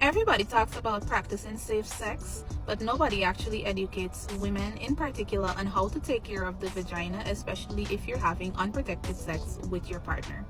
Everybody talks about practicing safe sex, but nobody actually educates women in particular on how to take care of the vagina, especially if you're having unprotected sex with your partner.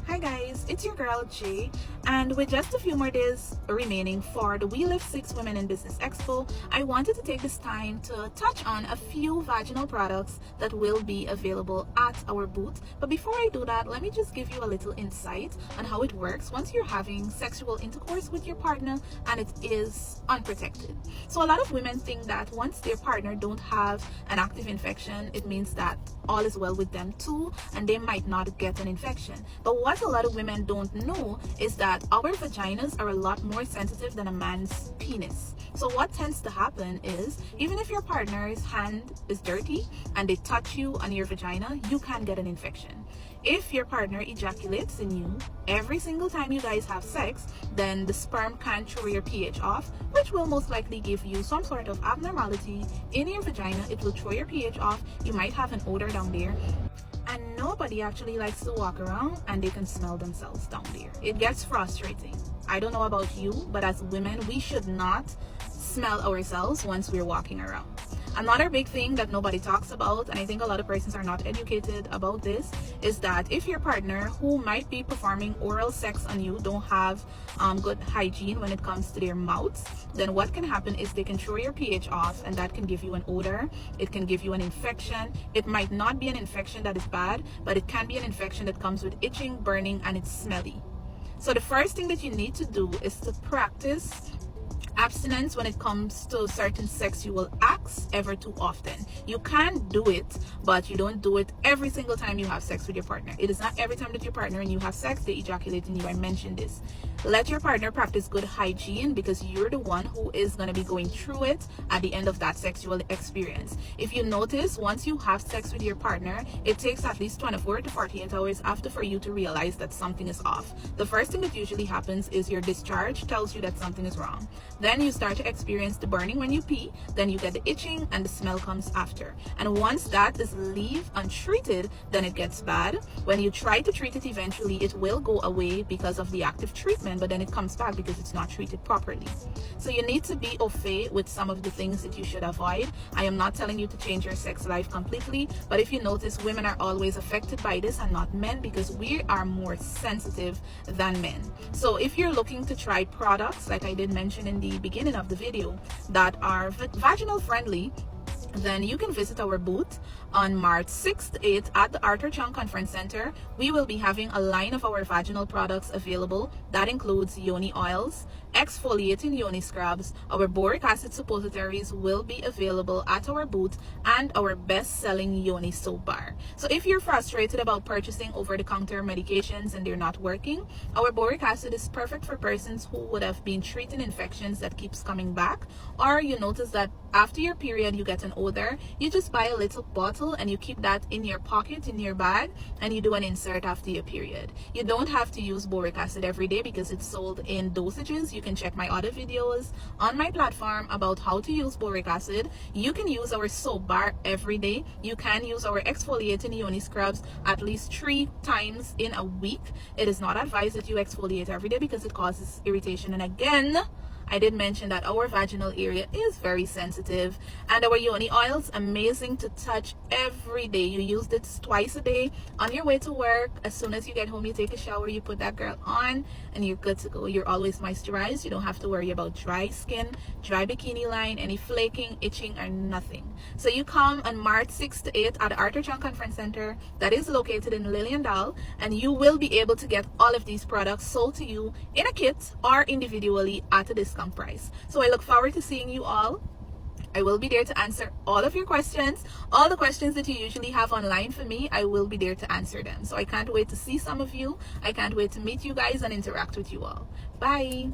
Hi guys, it's your girl Jay, and with just a few more days remaining for the We Live 6 Women in Business Expo, I wanted to take this time to touch on a few vaginal products that will be available at our booth. But before I do that, let me just give you a little insight on how it works once you're having sexual intercourse with your partner and it is unprotected. So a lot of women think that once their partner don't have an active infection, it means that all is well with them too, and they might not get an infection. But what a lot of women don't know is that our vaginas are a lot more sensitive than a man's penis. So what tends to happen is, even if your partner's hand is dirty and they touch you on your vagina, you can get an infection. If your partner ejaculates in you every single time you guys have sex, then the sperm can throw your pH off, which will most likely give you some sort of abnormality in your vagina. It will throw your pH off. You might have an odor down there. And nobody actually likes to walk around and they can smell themselves down there. It gets frustrating. I don't know about you, but as women, we should not smell ourselves once we're walking around. Another big thing that nobody talks about, and I think a lot of persons are not educated about this, is that if your partner who might be performing oral sex on you don't have good hygiene when it comes to their mouths, then what can happen is they can throw your pH off, and that can give you an odor. It can give you an infection. It might not be an infection that is bad, but it can be an infection that comes with itching, burning, and it's smelly. So the first thing that you need to do is to practice abstinence when it comes to certain sexual acts ever too often. You can do it, but you don't do it every single time you have sex with your partner. It is not every time that your partner and you have sex they ejaculate in you. I mentioned this. Let your partner practice good hygiene, because you're the one who is going to be going through it at the end of that sexual experience. If you notice, once you have sex with your partner, it takes at least 24 to 48 hours after for you to realize that something is off. The first thing that usually happens is your discharge tells you that something is wrong. Then you start to experience the burning when you pee, then you get the itching, and the smell comes after. And once that is left untreated, then it gets bad. When you try to treat it, eventually it will go away because of the active treatment, but then it comes back because it's not treated properly. So you need to be au fait with some of the things that you should avoid. I am not telling you to change your sex life completely, but if you notice, women are always affected by this and not men, because we are more sensitive than men. So if you're looking to try products, like I did mention in the beginning of the video, that are vaginal friendly, then you can visit our booth on March 6th to 8th at the Arthur Chung Conference Center. We will be having a line of our vaginal products available. That includes yoni oils, exfoliating yoni scrubs. Our boric acid suppositories will be available at our booth, and our best-selling yoni soap bar. So if you're frustrated about purchasing over-the-counter medications and they're not working, our boric acid is perfect for persons who would have been treating infections that keeps coming back, or you notice that after your period you get an odor. You just buy a little bottle and you keep that in your pocket, in your bag, and you do an insert after your period. You don't have to use boric acid every day because it's sold in dosages. You can check my other videos on my platform about how to use boric acid. You can use our soap bar every day. You can use our exfoliating yoni scrubs at least 3 times in a week. It is not advised that you exfoliate every day because it causes irritation. And again, I did mention that our vaginal area is very sensitive, and our yoni oils, amazing to touch every day. You use this twice a day on your way to work. As soon as you get home, you take a shower, you put that girl on, and you're good to go. You're always moisturized. You don't have to worry about dry skin, dry bikini line, any flaking, itching, or nothing. So you come on March 6th to 8th at the Arthur Chung Conference Center that is located in Lilliandale, and you will be able to get all of these products sold to you in a kit or individually at a discount price. So I look forward to seeing you all. I will be there to answer all of your questions. All the questions that you usually have online for me, I will be there to answer them. So I can't wait to see some of you. I can't wait to meet you guys and interact with you all. Bye.